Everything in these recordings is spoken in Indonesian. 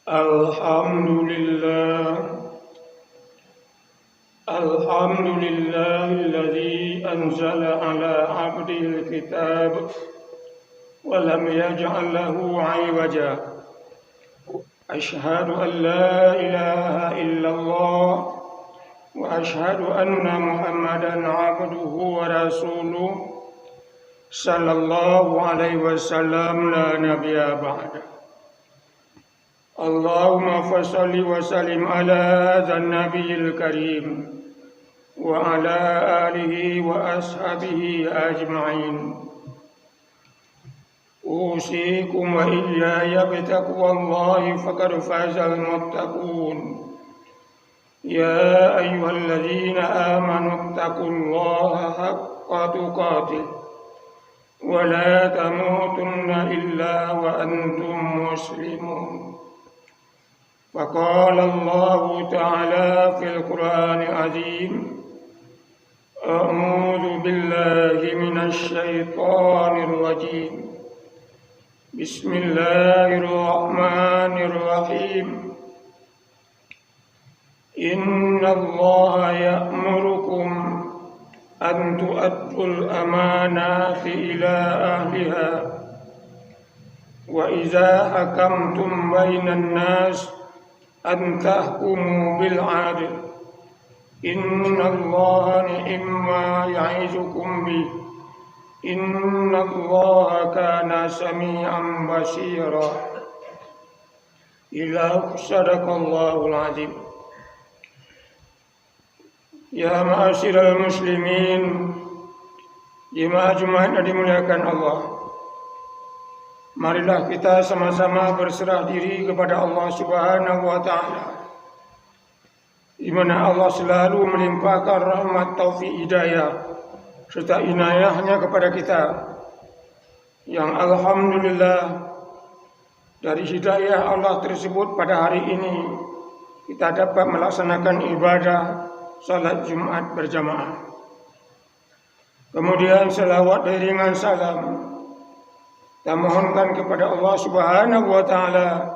الحمد لله الحمد لله الذي أنزل على عبده الكتاب ولم يجعل له عوجا أشهد أن لا إله إلا الله وأشهد أن محمدا عبده ورسوله صلى الله عليه وسلم لا نبي بعده اللهم فصل وسلم على هذا النبي الكريم وعلى آله وأصحابه أجمعين أوصيكم وإياي بتقوى الله فقد فاز المتقون يا أيها الذين آمنوا اتقوا الله حق تقاته ولا تموتن إلا وأنتم مسلمون فقال الله تعالى في القرآن العظيم أعوذ بالله من الشيطان الرجيم بسم الله الرحمن الرحيم إن الله يأمركم أن تؤدوا الأمانات إلى أهلها وإذا حكمتم بين الناس أن تحكموا بالعدل إن الله نعم ما يعظكم به إن الله كان سميعا بصيرا إلى صدق الله العظيم. Ya ma'asyiral muslimin, jemaah Jumat yang dimuliakan Allah, marilah kita sama-sama berserah diri kepada Allah Subhanahu wa Ta'ala, di mana Allah selalu melimpahkan rahmat, taufik, hidayah serta inayahnya kepada kita, yang alhamdulillah dari hidayah Allah tersebut pada hari ini kita dapat melaksanakan ibadah salat Jumat berjamaah. Kemudian selawat iringan salam kita mohonkan kepada Allah Subhanahu wa Ta'ala,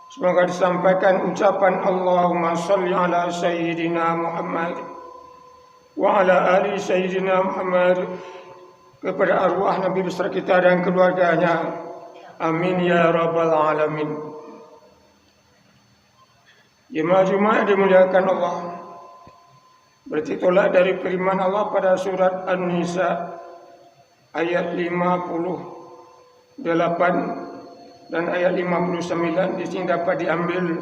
semoga disampaikan ucapan Allahumma salli ala Sayyidina Muhammad wa ala ali Sayyidina Muhammad kepada arwah Nabi besar kita dan keluarganya. Amin ya rabbal alamin. Jemaah Jumat dimuliakan Allah, bertitolak dari firman Allah pada surat An-Nisa ayat 58 dan ayat 59. Di sini dapat diambil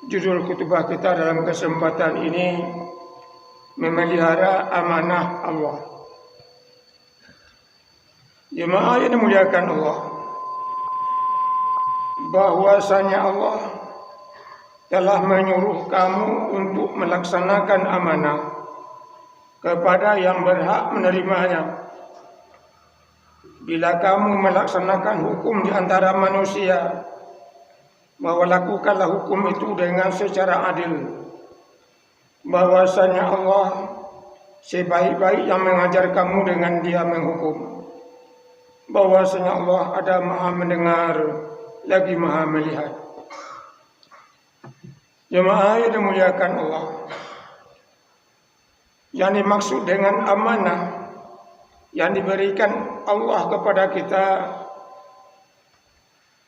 judul khutbah kita dalam kesempatan ini, memelihara amanah Allah. Jemaah yang dimuliakan Allah, bahwasanya Allah telah menyuruh kamu untuk melaksanakan amanah kepada yang berhak menerimanya. Bila kamu melaksanakan hukum di antara manusia, bahwa lakukanlah hukum itu dengan secara adil. Bahwasanya Allah sebaik-baik yang mengajar kamu dengan Dia menghukum. Bahwasanya Allah ada Maha mendengar lagi Maha melihat. Jemaah yang dimuliakan Allah, yang dimaksud dengan amanah yang diberikan Allah kepada kita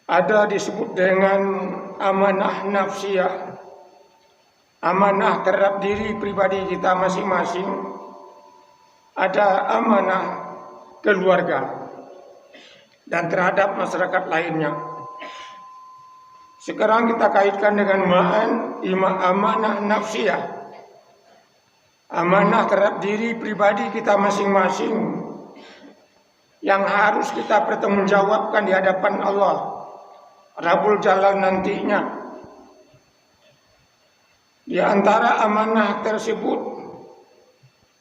ada disebut dengan amanah nafsiyah, amanah terhadap diri pribadi kita masing-masing, ada amanah keluarga dan terhadap masyarakat lainnya. Sekarang kita kaitkan dengan amanah nafsiyah, amanah terhadap diri pribadi kita masing-masing yang harus kita pertanggungjawabkan di hadapan Allah Rabbul Jalal nantinya. Di antara amanah tersebut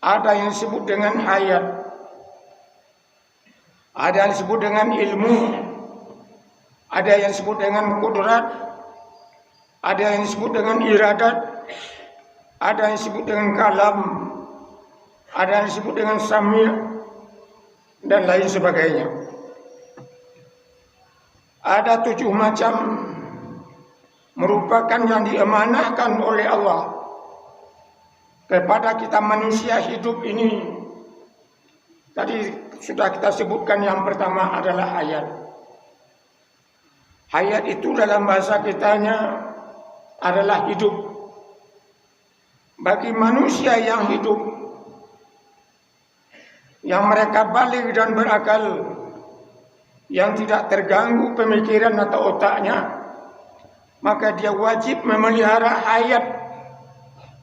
ada yang disebut dengan hayat, ada yang disebut dengan ilmu, ada yang disebut dengan kudrat, ada yang disebut dengan iradat, ada yang disebut dengan kalam, ada yang disebut dengan sami' dan lain sebagainya. Ada 7 macam merupakan yang diamanahkan oleh Allah kepada kita manusia hidup ini. Tadi sudah kita sebutkan, yang pertama adalah hayat. Hayat itu dalam bahasa kitanya adalah hidup. Bagi manusia yang hidup, yang mereka balik dan berakal, yang tidak terganggu pemikiran atau otaknya, maka dia wajib memelihara hayat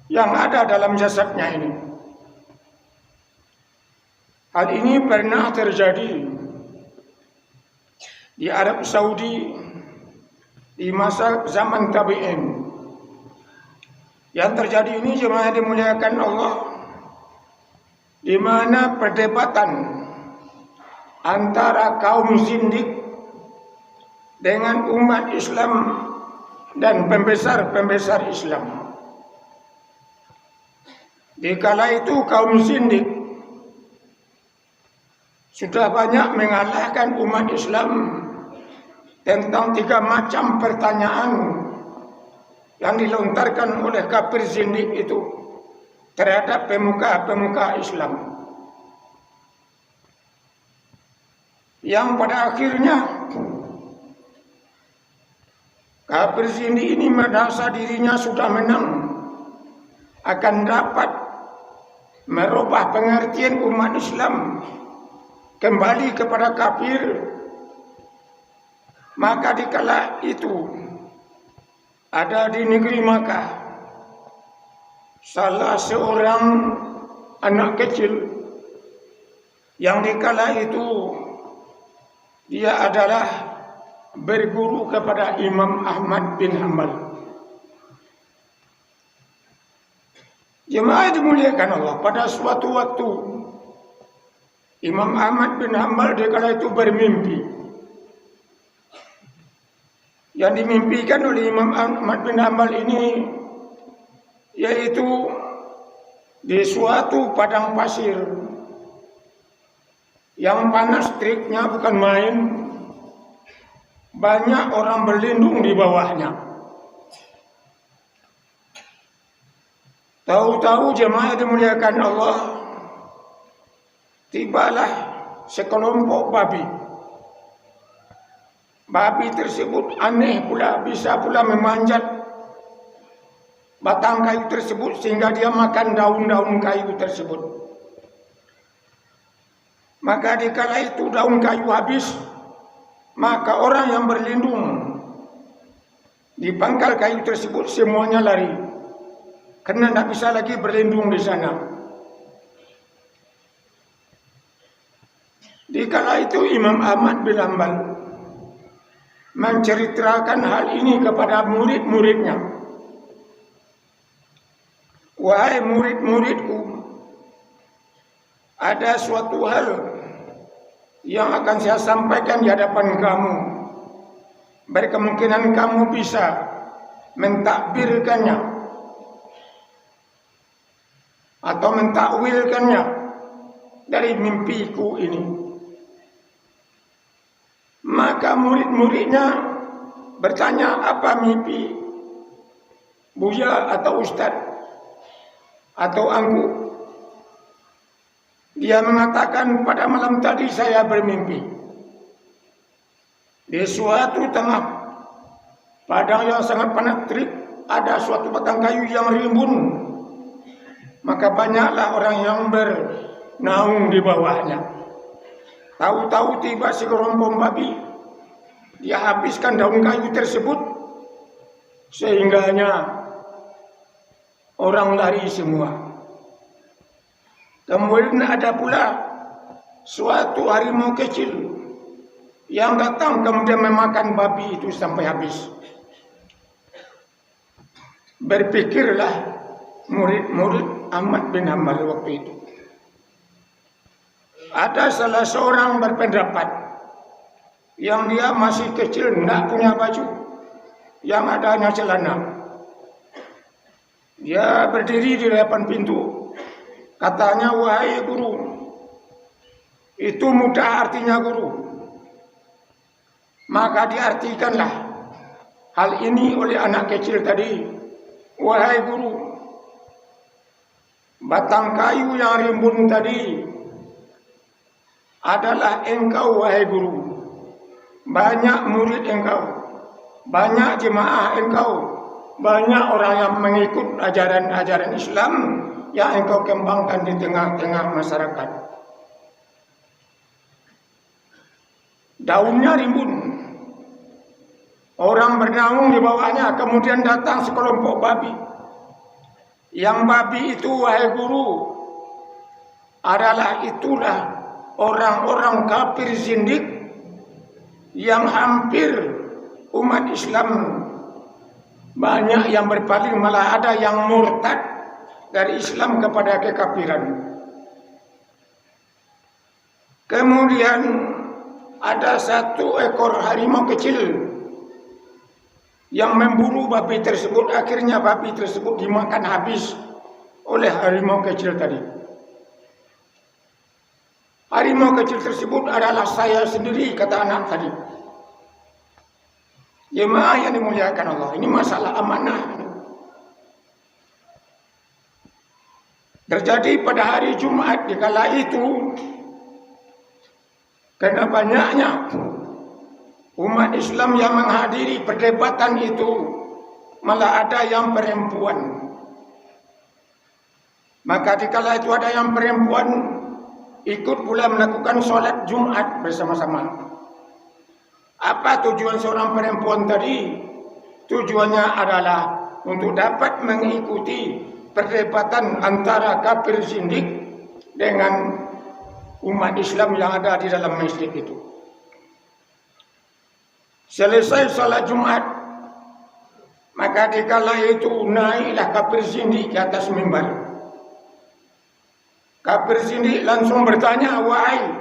yang ada dalam jasadnya ini. Hal ini pernah terjadi di Arab Saudi di masa zaman tabi'in. Yang terjadi ini jemaah dimuliakan Allah, di mana perdebatan antara kaum zindik dengan umat Islam dan pembesar-pembesar Islam. Di kala itu kaum zindik sudah banyak mengalahkan umat Islam tentang 3 macam pertanyaan yang dilontarkan oleh kafir zindik itu terhadap pemuka-pemuka Islam, yang pada akhirnya kafir zindik ini merasa dirinya sudah menang, akan dapat merubah pengertian umat Islam kembali kepada kafir. Maka dikala itu ada di negeri Makkah salah seorang anak kecil yang dikala itu dia adalah berguru kepada Imam Ahmad bin Hanbal. Jemaah dimuliakan Allah, pada suatu waktu Imam Ahmad bin Hanbal dikala itu bermimpi. Yang dimimpikan oleh Imam Ahmad bin Hanbal ini yaitu di suatu padang pasir yang panas teriknya bukan main, banyak orang berlindung di bawahnya. Tahu-tahu jemaah dimuliakan Allah, tibalah sekelompok babi. Babi tersebut aneh pula, bisa pula memanjat batang kayu tersebut sehingga dia makan daun-daun kayu tersebut. Maka dikala itu daun kayu habis, maka orang yang berlindung di pangkal kayu tersebut semuanya lari, karena tidak bisa lagi berlindung di sana. Dikala itu Imam Ahmad bin Hanbal menceritakan hal ini kepada murid-muridnya. Wahai murid-muridku, ada suatu hal yang akan saya sampaikan di hadapan kamu. Berkemungkinan kamu bisa mentakbirkannya atau mentakwilkannya dari mimpiku ini. Maka murid-muridnya bertanya, apa mimpi Buya atau Ustadz atau Angku? Dia mengatakan, pada malam tadi saya bermimpi di suatu tengah padang yang sangat panas terik ada suatu batang kayu yang rimbun, maka banyaklah orang yang bernaung di bawahnya. Tahu-tahu tiba sekelompok babi, dia habiskan daun kayu tersebut sehingganya orang lari semua. Kemudian ada pula suatu harimau kecil yang datang kemudian memakan babi itu sampai habis. Berpikirlah murid-murid Ahmad bin Hanbal waktu itu. Ada salah seorang berpendapat yang dia masih kecil, tidak punya baju, yang ada hanya celana. Dia berdiri di depan pintu. Katanya, wahai guru, itu mudah artinya guru. Maka diartikanlah hal ini oleh anak kecil tadi. Wahai guru, batang kayu yang rimbun tadi adalah engkau, wahai guru. Banyak murid engkau, banyak jemaah engkau, banyak orang yang mengikut ajaran-ajaran Islam yang engkau kembangkan di tengah-tengah masyarakat. Daunnya rimbun, orang bernaung di bawahnya, kemudian datang sekelompok babi. Yang babi itu, wahai guru, itulah orang-orang kafir zindik yang hampir umat Islam banyak yang berpaling, malah ada yang murtad dari Islam kepada kekafiran. Kemudian ada satu ekor harimau kecil yang memburu babi tersebut. Akhirnya babi tersebut dimakan habis oleh harimau kecil tadi. Harimau kecil tersebut adalah saya sendiri, kata anak tadi. Jemaah yang dimuliakan Allah, ini masalah amanah. Terjadi pada hari Jumat di kala itu, karena banyaknya umat Islam yang menghadiri perdebatan itu, malah ada yang perempuan. Maka di kala itu ada yang perempuan ikut pula melakukan sholat Jumat bersama-sama. Apa tujuan seorang perempuan tadi? Tujuannya adalah untuk dapat mengikuti perdebatan antara kafir zindik dengan umat Islam yang ada di dalam masjid itu. Selesai sholat Jumat, maka di kala itu naiklah kafir zindik ke atas mimbar. Kafir zindik langsung bertanya, wahai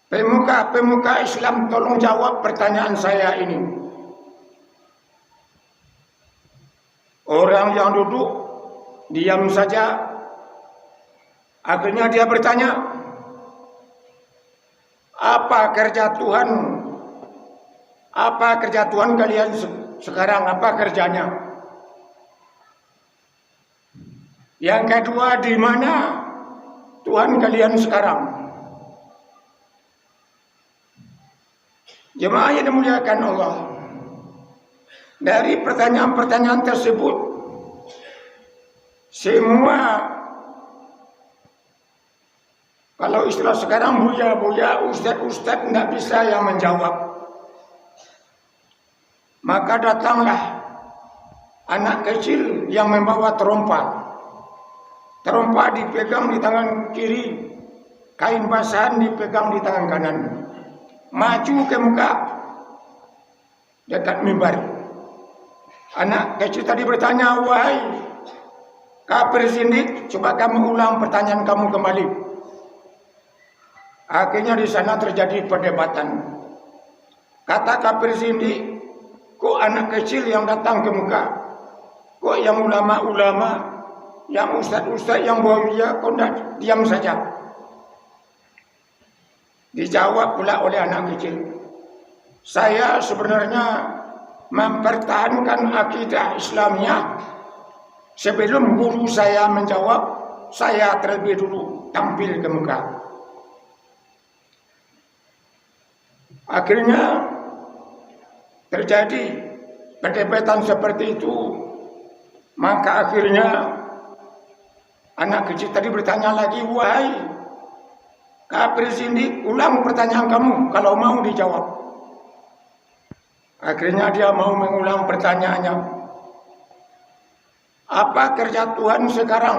pemuka Islam, tolong jawab pertanyaan saya ini. Orang yang duduk diam saja. Akhirnya dia bertanya, apa kerja Tuhan? Apa kerja Tuhan kalian sekarang? Apa kerjanya? Yang kedua, di mana Tuhan kalian sekarang? Jemaah yang dimuliakan Allah, dari pertanyaan-pertanyaan tersebut, semua, kalau istilah sekarang, buya-buya, ustaz-ustaz tidak bisa yang menjawab. Maka datanglah anak kecil yang membawa terompa. Terompa dipegang di tangan kiri, kain basahan dipegang di tangan kanan. Maju ke muka dekat mimbar. Anak kecil tadi bertanya, wahai kafir zindik, coba kamu ulang pertanyaan kamu kembali. Akhirnya di sana terjadi perdebatan. Kata kafir zindik, kok anak kecil yang datang ke muka? Kok yang ulama-ulama, yang ustaz-ustaz, yang buaya, kok tidak diam saja? Dijawab pula oleh anak kecil, saya sebenarnya mempertahankan akidah Islamiyah. Sebelum guru saya menjawab, saya terlebih dulu tampil ke muka. Akhirnya terjadi perdebatan seperti itu. Maka akhirnya anak kecil tadi bertanya lagi, wahai kafir zindik, ulang pertanyaan kamu kalau mau dijawab. Akhirnya dia mau mengulang pertanyaannya. Apa kerja Tuhan sekarang?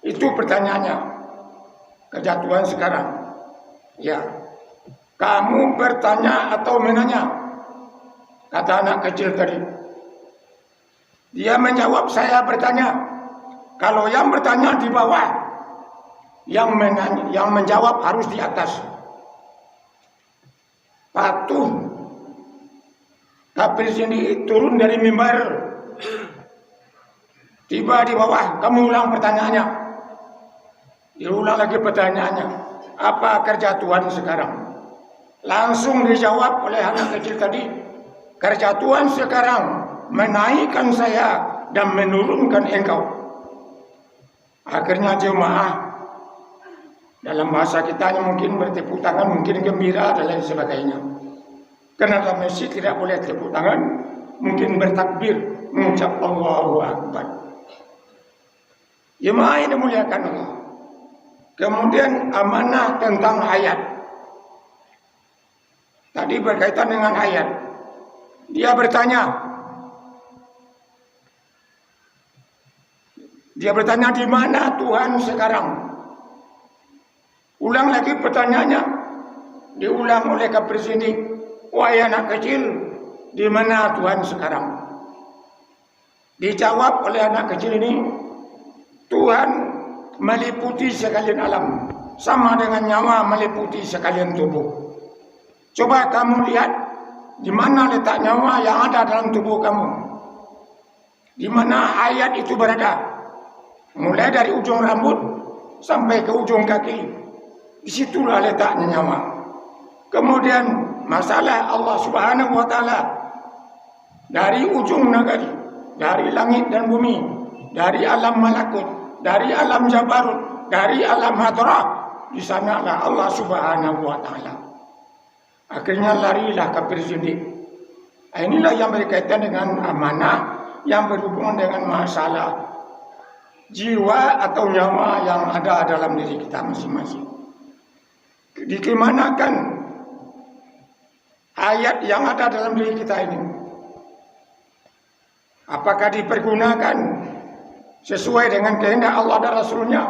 Itu pertanyaannya. Kerja Tuhan sekarang. Ya. Kamu bertanya atau menanya? Kata anak kecil tadi. Dia menjawab, saya bertanya. Kalau yang bertanya di bawah, yang menjawab harus di atas. Patuh. Kafir sini turun dari mimbar. Tiba di bawah, kamu ulang pertanyaannya. Diulang lagi pertanyaannya. Apa kerja Tuhan sekarang? Langsung dijawab oleh anak kecil tadi. Kerja Tuhan sekarang menaikkan saya dan menurunkan engkau. Akhirnya jemaah, dalam bahasa kita mungkin bertepuk tangan, mungkin gembira dan lain sebagainya. Karena dalam masjid tidak boleh tepuk tangan, mungkin bertakbir, mengucap Allahu Akbar. Jemaah yang dimuliakan Allah. Kemudian amanah tentang hayat. Tadi berkaitan dengan hayat. Dia bertanya di mana Tuhan sekarang? Ulang lagi pertanyaannya. Diulang oleh Kapolres ini. Wahai anak kecil, di mana Tuhan sekarang? Dijawab oleh anak kecil ini, Tuhan meliputi sekalian alam, sama dengan nyawa meliputi sekalian tubuh. Coba kamu lihat di mana letak nyawa yang ada dalam tubuh kamu, di mana hayat itu berada, mulai dari ujung rambut sampai ke ujung kaki. Disitulah letaknya nyawa. Kemudian masalah Allah Subhanahu wa Ta'ala, dari ujung nagari, dari langit dan bumi, dari alam malakut, dari alam jabarut, dari alam hadrah, di sanalah Allah Subhanahu wa Ta'ala. Akhirnya larilah kafir zindik. Inilah yang berkaitan dengan amanah, yang berhubungan dengan masalah jiwa atau nyawa yang ada dalam diri kita masing-masing. Dikemanakan ayat yang ada dalam diri kita ini? Apakah dipergunakan sesuai dengan kehendak Allah dan Rasulnya?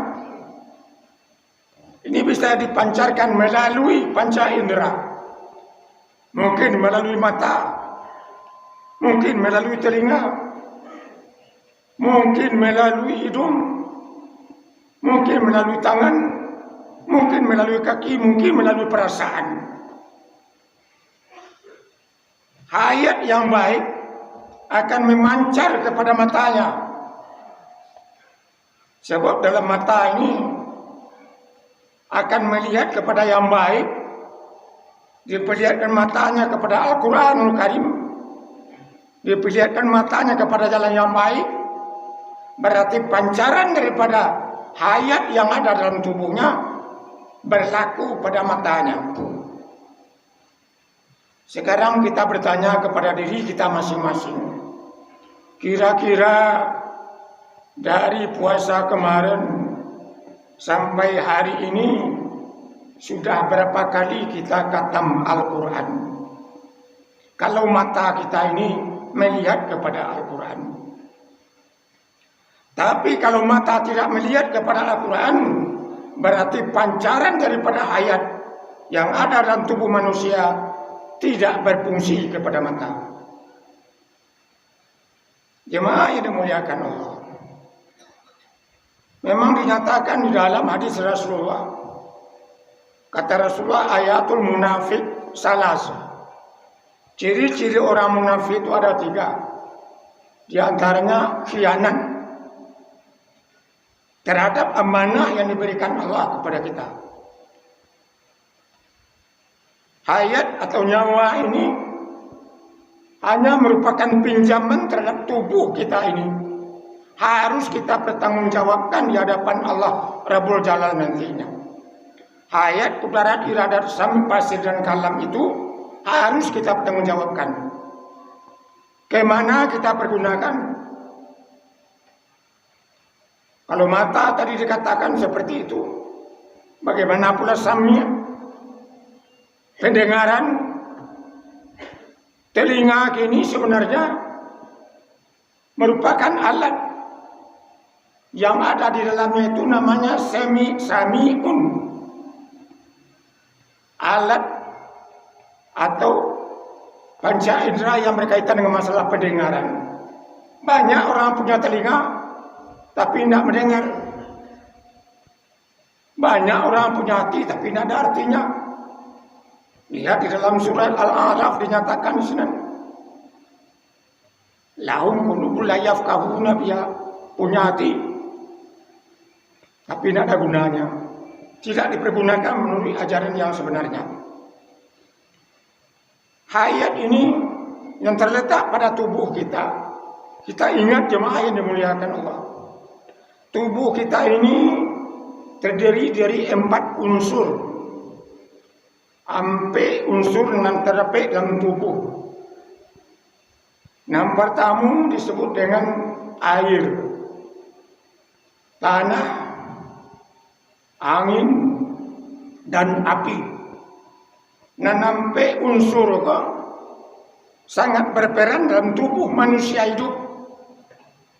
Ini bisa dipancarkan melalui panca indera. Mungkin melalui mata, mungkin melalui telinga, mungkin melalui hidung, mungkin melalui tangan, mungkin melalui kaki, mungkin melalui perasaan. Hayat yang baik akan memancar kepada matanya. Sebab dalam mata ini akan melihat kepada yang baik. Diperlihatkan matanya kepada Al-Quranul Karim, diperlihatkan matanya kepada jalan yang baik. Berarti pancaran daripada hayat yang ada dalam tubuhnya berlaku pada matanya. Sekarang kita bertanya kepada diri kita masing-masing, kira-kira dari puasa kemarin sampai hari ini sudah berapa kali kita khatam Al-Quran? Kalau mata kita ini melihat kepada Al-Quran. Tapi kalau mata tidak melihat kepada Al-Quran, berarti pancaran daripada hayat yang ada dalam tubuh manusia tidak berfungsi kepada mata. Jemaah yang dimuliakan Allah, memang dinyatakan di dalam hadis Rasulullah. Kata Rasulullah, ayatul munafik salas. Ciri-ciri orang munafik itu ada 3. Di antaranya khianat terhadap amanah yang diberikan Allah kepada kita. Hayat atau nyawa ini hanya merupakan pinjaman terhadap tubuh kita ini. Harus kita bertanggungjawabkan di hadapan Allah Rabbul Jalal nantinya. Hayat, kudarat, iradat, sami, pasir, dan kalam itu harus kita bertanggungjawabkan. Kemana kita pergunakan? Kalau mata tadi dikatakan seperti itu, bagaimana pula sami, pendengaran, telinga kini sebenarnya merupakan alat yang ada di dalamnya, itu namanya sami'un. Alat atau panca indera yang berkaitan dengan masalah pendengaran. Banyak orang punya telinga tapi tidak mendengar. Banyak orang punya hati tapi tidak ada artinya. Lihat di dalam surat Al-A'raf dinyatakan di sini, lahum qulubun la yafqahuna biha, punya hati tapi tidak ada gunanya. Tidak dipergunakan menurut ajaran yang sebenarnya. Hayat ini yang terletak pada tubuh kita. Kita ingat jemaah yang dimuliakan Allah. Tubuh kita ini terdiri dari 4 unsur. Ampe unsur yang terdapat dalam tubuh. Yang pertama disebut dengan air, tanah, angin, dan api. Nah, sampai unsur kok sangat berperan dalam tubuh manusia hidup.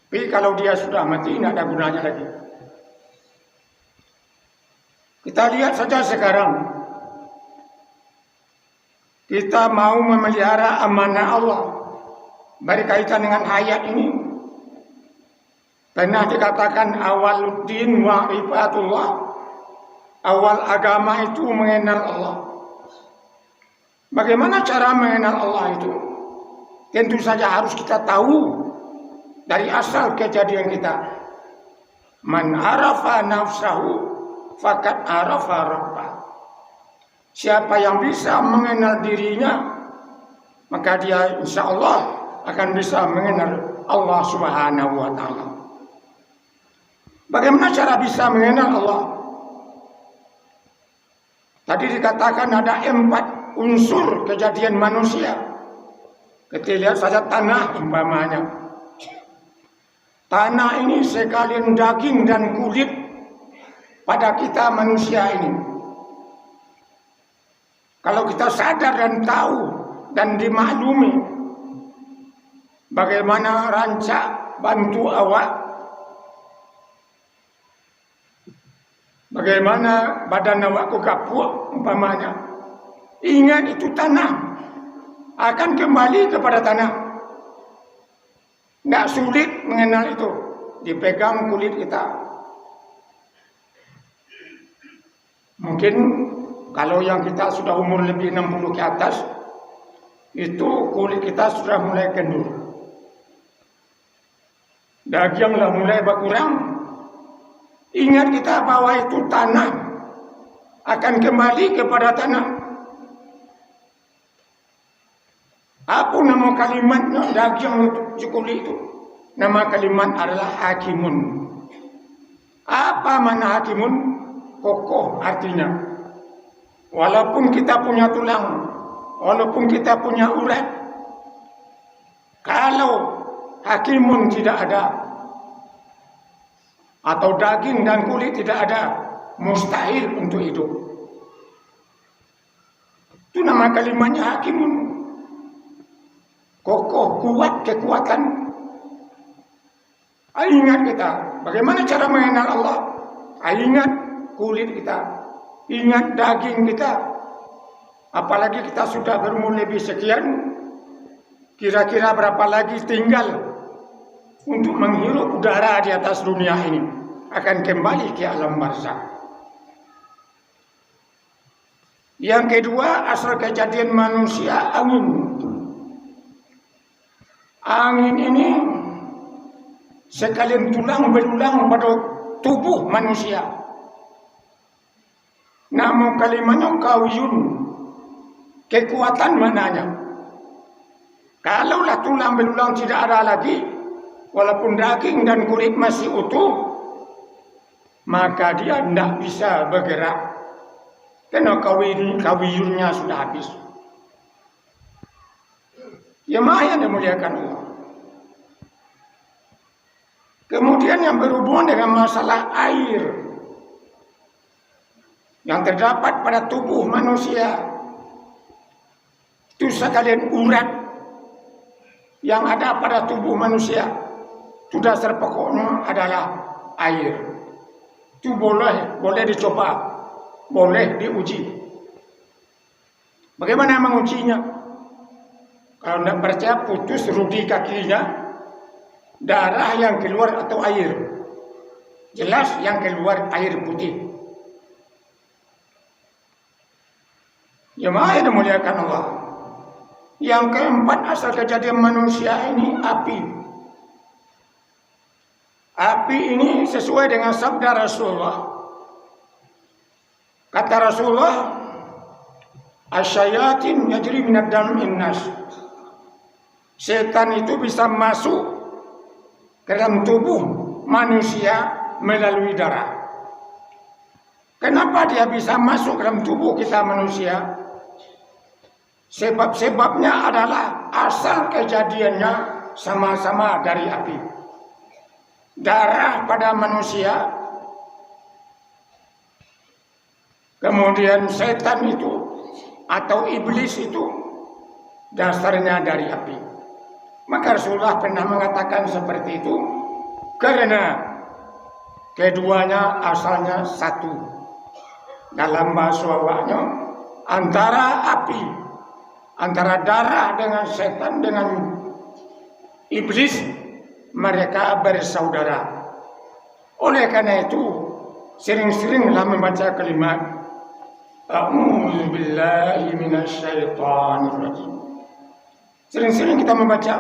Tapi kalau dia sudah mati, tidak ada gunanya lagi. Kita lihat saja sekarang. Kita mau memelihara amanah Allah berkaitan dengan ayat ini. Pernah dikatakan awaluddin wa ifatullah. Awal agama itu mengenal Allah. Bagaimana cara mengenal Allah itu? Tentu saja harus kita tahu dari asal kejadian kita. Man arafa nafsahu fakat arafa rabbah. Siapa yang bisa mengenal dirinya, maka dia insya Allah akan bisa mengenal Allah Subhanahu wa ta'ala. Bagaimana cara bisa mengenal Allah? Tadi dikatakan ada 4 unsur kejadian manusia. Kita lihat saja tanah umpamanya. Tanah ini sekalian daging dan kulit pada kita manusia ini. Kalau kita sadar dan tahu dan dimaklumi bagaimana rancak bantu awak, bagaimana badan awak kapuk umpamanya, ingat itu tanah akan kembali kepada tanah. Tidak sulit mengenal itu. Dipegang kulit kita. Mungkin kalau yang kita sudah umur lebih 60 ke atas, itu kulit kita sudah mulai kendur. Daginglah mulai berkurang. Ingat kita bahwa itu tanah akan kembali kepada tanah. Apa nama kalimatnya daging kulit itu? Nama kalimat adalah hakimun. Apa mana hakimun? Kokoh artinya. Walaupun kita punya tulang, walaupun kita punya urat, kalau hakimun tidak ada, atau daging dan kulit tidak ada, mustahil untuk hidup. Itu nama kalimatnya hakimun. Kokoh, kuat, kekuatan. Ingat kita, bagaimana cara mengenal Allah? Ingat kulit kita, ingat daging kita. Apalagi kita sudah berumur lebih sekian, kira-kira berapa lagi tinggal untuk menghirup udara di atas dunia ini, akan kembali ke alam barzakh. Yang kedua, asal kejadian manusia angin. Angin ini sekalian tulang belulang pada tubuh manusia. Nama kalimatnya kawiyun. Kekuatan mananya. Kalaulah tulang belulang tidak ada lagi, walaupun daging dan kulit masih utuh, maka dia tidak bisa bergerak. Karena kawiyunnya sudah habis. Jemaah yang dimuliakan Allah. Kemudian yang berhubungan dengan masalah air yang terdapat pada tubuh manusia, itu sekalian urat yang ada pada tubuh manusia. Itu dasar pokoknya adalah air. Itu boleh dicoba, boleh diuji. Bagaimana mengujinya? Kalau tidak percaya, putus rudi kakinya, darah yang keluar atau air. Jelas yang keluar air putih. Jemaah yang dimuliakan Allah. Yang keempat, asal kejadian manusia ini api. Api ini sesuai dengan sabda Rasulullah. Kata Rasulullah, asyayatin yajri minad dam'in nas. setan itu bisa masuk ke dalam tubuh manusia melalui darah. Kenapa dia bisa masuk ke dalam tubuh kita manusia? Sebab-sebabnya adalah asal kejadiannya sama-sama dari api. Darah pada manusia, kemudian setan itu atau iblis itu dasarnya dari api. Maka Rasulullah pernah mengatakan seperti itu karena keduanya asalnya satu. Dalam bahasa awalnya antara api, antara darah dengan setan dengan iblis, mereka bersaudara. Oleh karena itu sering-seringlah membaca kalimat A'udzu billahi minasyaitonir rajim. Sering-sering kita membaca,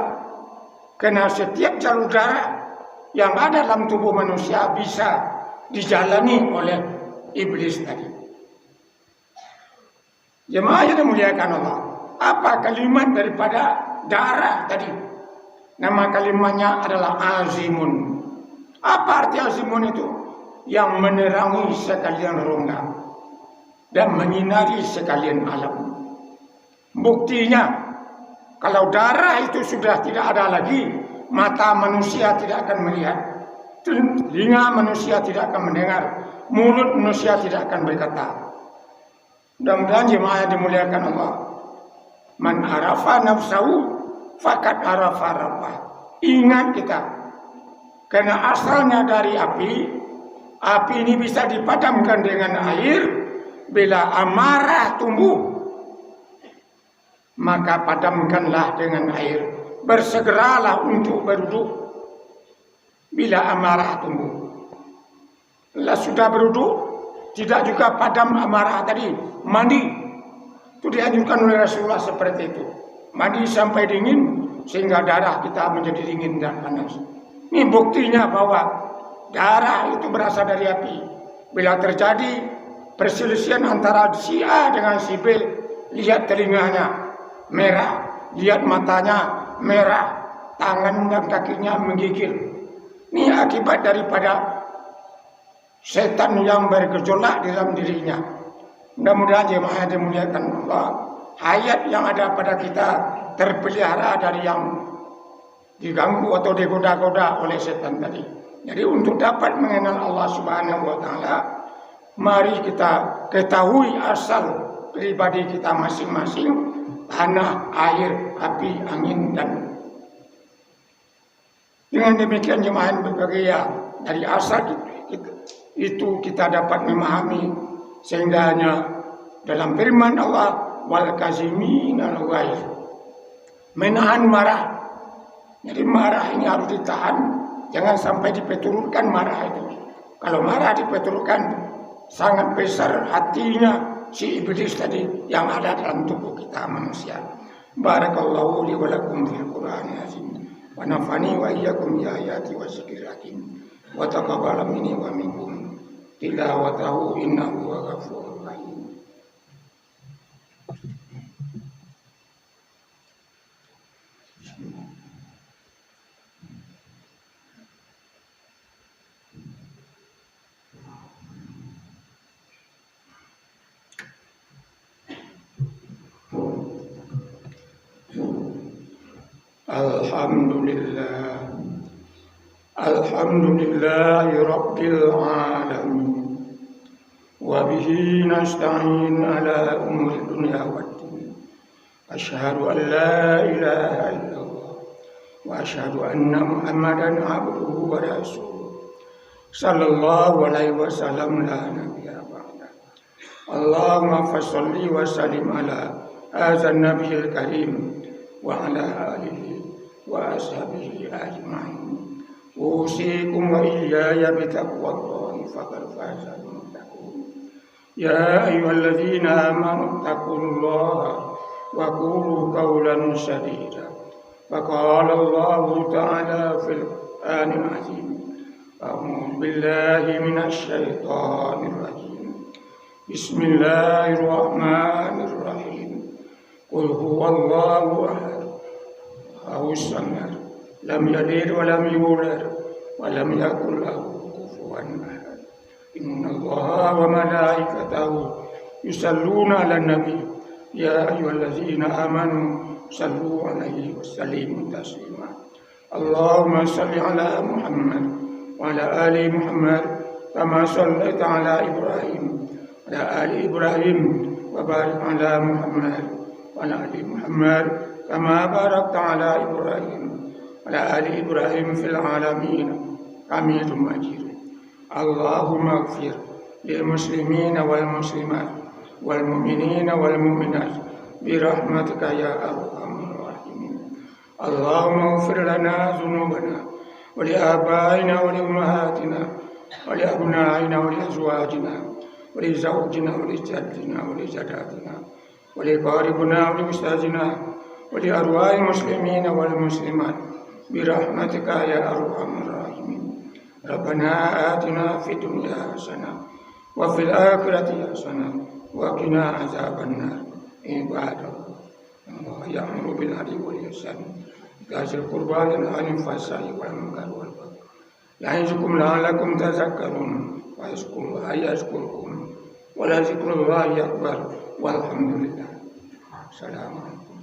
karena setiap jalur darah yang ada dalam tubuh manusia bisa dijalani oleh iblis tadi. Jemaah yang dimuliakan Allah, apa kalimat daripada darah tadi? Nama kalimatnya adalah azimun. Apa arti azimun itu? Yang menerangi sekalian rongga dan menyinari sekalian alam. Buktinya, kalau darah itu sudah tidak ada lagi, mata manusia tidak akan melihat, telinga manusia tidak akan mendengar, mulut manusia tidak akan berkata. Mudah-mudahan jemaah yang dimuliakan Allah, man arafa nafsahu fakat arafa rabbah. Ingat kita, karena asalnya dari api, api ini bisa dipadamkan dengan air. Bila amarah tumbuh, maka padamkanlah dengan air. Bersegeralah untuk berwudu bila amarah tumbuh. Bila sudah berwudu, tidak juga padam amarah tadi, mandi. Itu dianjurkan oleh Rasulullah seperti itu. Mandi sampai dingin sehingga darah kita menjadi dingin dan panas. Ini buktinya bahwa darah itu berasal dari api. Bila terjadi perselisihan antara si A dengan si B, lihat telinganya merah, lihat matanya merah, tangan dan kakinya menggigil. Ini akibat daripada setan yang bergejolak di dalam dirinya. Mudah-mudahan jemaah yang dimuliakan Allah, hayat yang ada pada kita terpelihara dari yang diganggu atau digoda-goda oleh setan tadi. Jadi untuk dapat mengenal Allah Subhanahu wa taala, mari kita ketahui asal pribadi kita masing-masing, tanah, air, api, angin, dan dengan demikian jemaah berbahagia dari asal itu kita dapat memahami sehingga hanya dalam firman Allah wal kaziminal ghaiz, menahan marah. Jadi marah ini harus ditahan, jangan sampai dipeturkan marah itu. Kalau marah dipeturkan, sangat besar hatinya si iblis tadi yang ada dalam tubuh kita manusia. Barakallahu li wa lakum fil Qur'anil azim wa nafani wa iyyakum bi ayati wa dzikril hakim wa taqabbal minni wa minkum tilawatahu innahu ghafurur rahim. Alhamdulillahi Rabbil Alamin wa bihi nasta'in ala umuri dunya waddin. Asyhadu an la ilaha illallah wa asyhadu anna Muhammadan abduhu wa rasuluh sallallahu alaihi wasallam la nabiyya ba'da. Allahumma fasholli wa sallim ala hadzal nabiyil karim wa ala alihi wa ashabihi ajma'in. Usikum wa iyaya bitaqwallahi faqad fazal muttaqun. Ya ayyuhalladzina amanu taqullaha wa qulu qawlan sadida. Faqala Allahu ta'ala fil Qur'anil azim. A'udzu billahi minasy syaithanir rajim. Bismillahirrahmanirrahim. Qul huwallahu ahad. الله الصمد لم يلد ولم يولد ولم يكن له كفوا أحد إن الله وملائكته يصلون على النبي يا أيها الذين آمنوا صلوا عليه وسلموا تسليما اللهم صل على محمد وعلى آل محمد كما صليت على إبراهيم وعلى آل إبراهيم وبارك على محمد وعلى آل محمد كما باركت على إبراهيم وعلى آل إبراهيم في العالمين حميد مجيد اللهم اغفر للمسلمين والمسلمات والمؤمنين والمؤمنات برحمتك يا أرحم الراحمين اللهم اغفر لنا ذنوبنا ولآبائنا ولأمهاتنا ولأبنائنا ولأزواجنا ولزوجنا ولجدنا ولجداتنا ولقاربنا ولأستاذنا ولأرواح المسلمين والمسلمات برحمتك يا أرحم الراحمين ربنا آتنا في الدنيا حسنة وفي الآخرة حسنة وقنا عذاب النار عباد الله يأمر بالعدل والإحسان وإيتاء ذي القربى وينهى عن الفحشاء والمنكر والبغي يعظكم لعلكم تذكرون واذكروا الله يذكركم ولذكر الله أكبر والحمد لله. السلام عليكم.